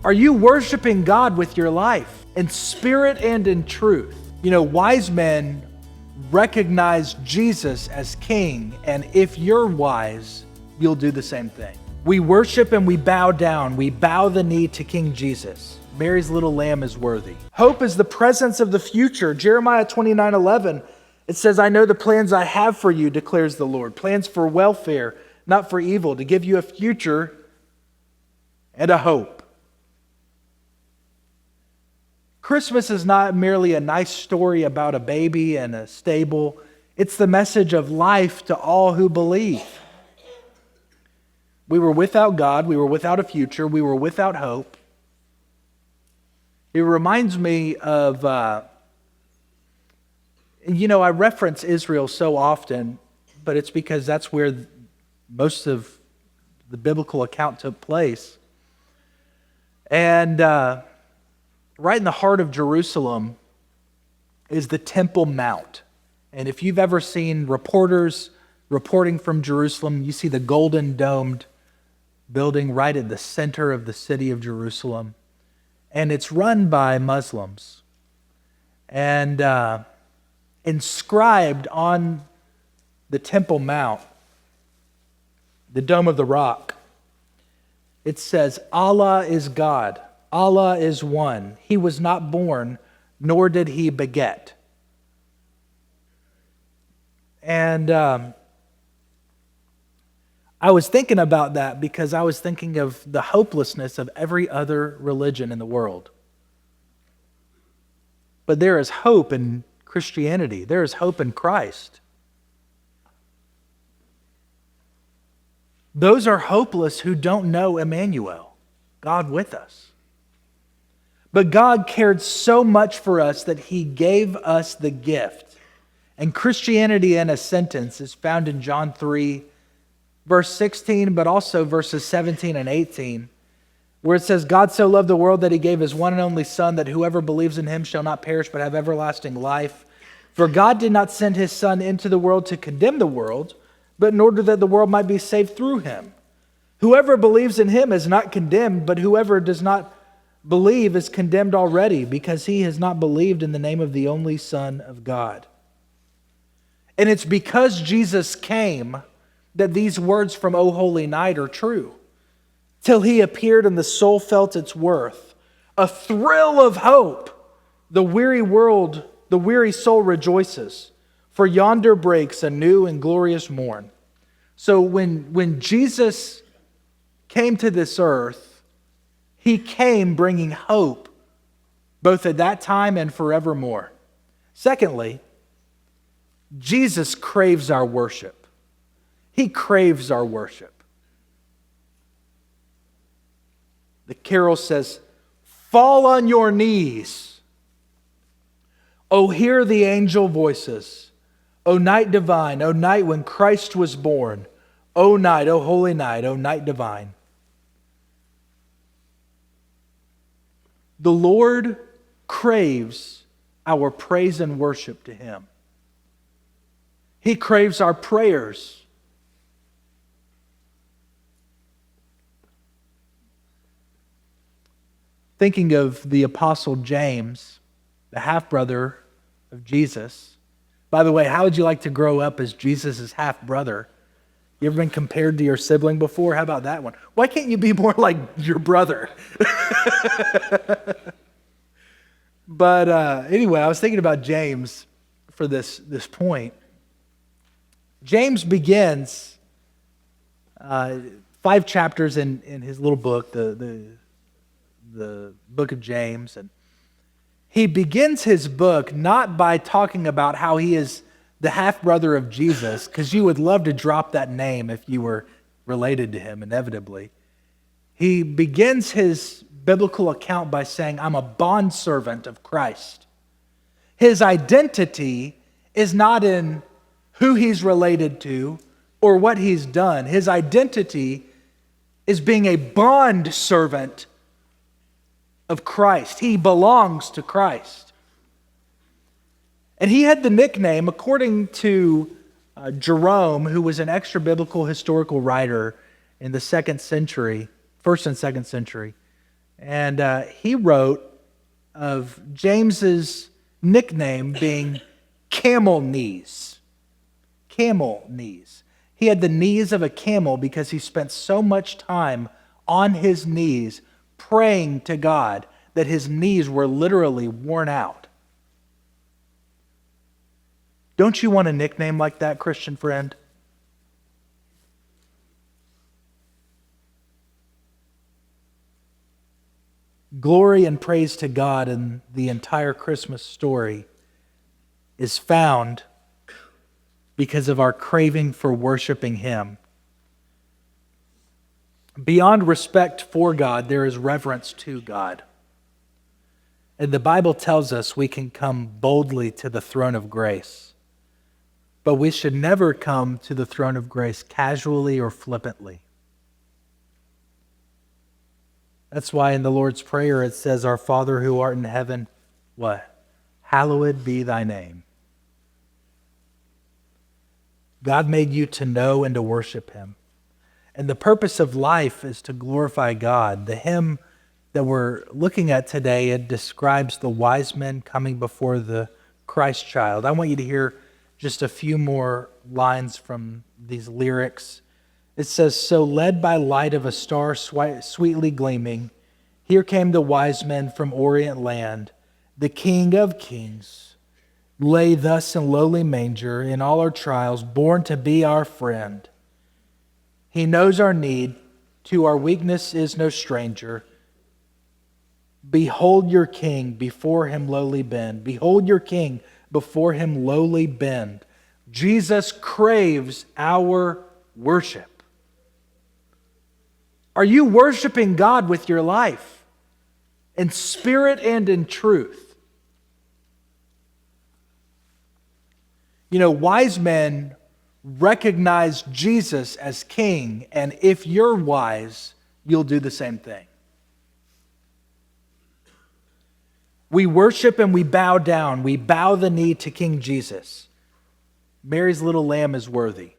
Are you worshiping God with your life in spirit and in truth? You know, wise men recognize Jesus as king, and if you're wise, you'll do the same thing. We worship and we bow down. We bow the knee to King Jesus. Mary's little lamb is worthy. Hope is the presence of the future. Jeremiah 29:11, it says, I know the plans I have for you, declares the Lord. Plans for welfare, not for evil, to give you a future and a hope. Christmas is not merely a nice story about a baby and a stable. It's the message of life to all who believe. We were without God. We were without a future. We were without hope. It reminds me of, I reference Israel so often, but it's because that's where most of the biblical account took place. And right in the heart of Jerusalem is the Temple Mount. And if you've ever seen reporters reporting from Jerusalem, you see the golden domed building right at the center of the city of Jerusalem. And it's run by Muslims. And inscribed on the Temple Mount, the Dome of the Rock, it says, Allah is God. Allah is one. He was not born, nor did he beget. And I was thinking about that because I was thinking of the hopelessness of every other religion in the world. But there is hope in Christianity. There is hope in Christ. Those are hopeless who don't know Emmanuel, God with us. But God cared so much for us that he gave us the gift. And Christianity in a sentence is found in John 3, verse 16, but also verses 17 and 18, where it says, God so loved the world that he gave his one and only Son, that whoever believes in him shall not perish but have everlasting life. For God did not send his Son into the world to condemn the world, but in order that the world might be saved through him. Whoever believes in him is not condemned, but whoever does not believe is condemned already, because he has not believed in the name of the only Son of God. And it's because Jesus came that these words from O Holy Night are true. Till he appeared and the soul felt its worth. A thrill of hope. The weary soul rejoices. For yonder breaks a new and glorious morn. So when Jesus came to this earth, he came bringing hope, both at that time and forevermore. Secondly, Jesus craves our worship. He craves our worship. The carol says, fall on your knees. Oh, hear the angel voices. O night divine, O night when Christ was born. O night, O holy night, O night divine. The Lord craves our praise and worship to him. He craves our prayers. Thinking of the Apostle James, the half-brother of Jesus. By the way, how would you like to grow up as Jesus' half-brother? You ever been compared to your sibling before? How about that one? Why can't you be more like your brother? But anyway, I was thinking about James for this point. James begins 5 chapters in his little book, the book of James, and he begins his book not by talking about how he is the half-brother of Jesus, because you would love to drop that name if you were related to him, inevitably. He begins his biblical account by saying, I'm a bondservant of Christ. His identity is not in who he's related to or what he's done. His identity is being a bondservant of Christ. He belongs to Christ. And he had the nickname, according to Jerome, who was an extra-biblical historical writer in the 2nd century, 1st and 2nd century. And he wrote of James's nickname being camel knees. Camel knees. He had the knees of a camel because he spent so much time on his knees praying to God that his knees were literally worn out. Don't you want a nickname like that, Christian friend? Glory and praise to God in the entire Christmas story is found because of our craving for worshiping Him. Beyond respect for God, there is reverence to God. And the Bible tells us we can come boldly to the throne of grace. But we should never come to the throne of grace casually or flippantly. That's why in the Lord's Prayer it says, "Our Father who art in heaven," what? "Hallowed be thy name." God made you to know and to worship Him. And the purpose of life is to glorify God. The hymn that we're looking at today, it describes the wise men coming before the Christ child. I want you to hear just a few more lines from these lyrics. It says, "So led by light of a star sweetly gleaming, here came the wise men from Orient land. The King of kings lay thus in lowly manger, in all our trials, born to be our friend. He knows our need, to our weakness is no stranger. Behold your King, before Him lowly bend. Behold your King, before Him lowly bend." Jesus craves our worship. Are you worshiping God with your life, in spirit and in truth? You know, wise men recognize Jesus as King, and if you're wise, you'll do the same thing. We worship and we bow down. We bow the knee to King Jesus. Mary's little lamb is worthy.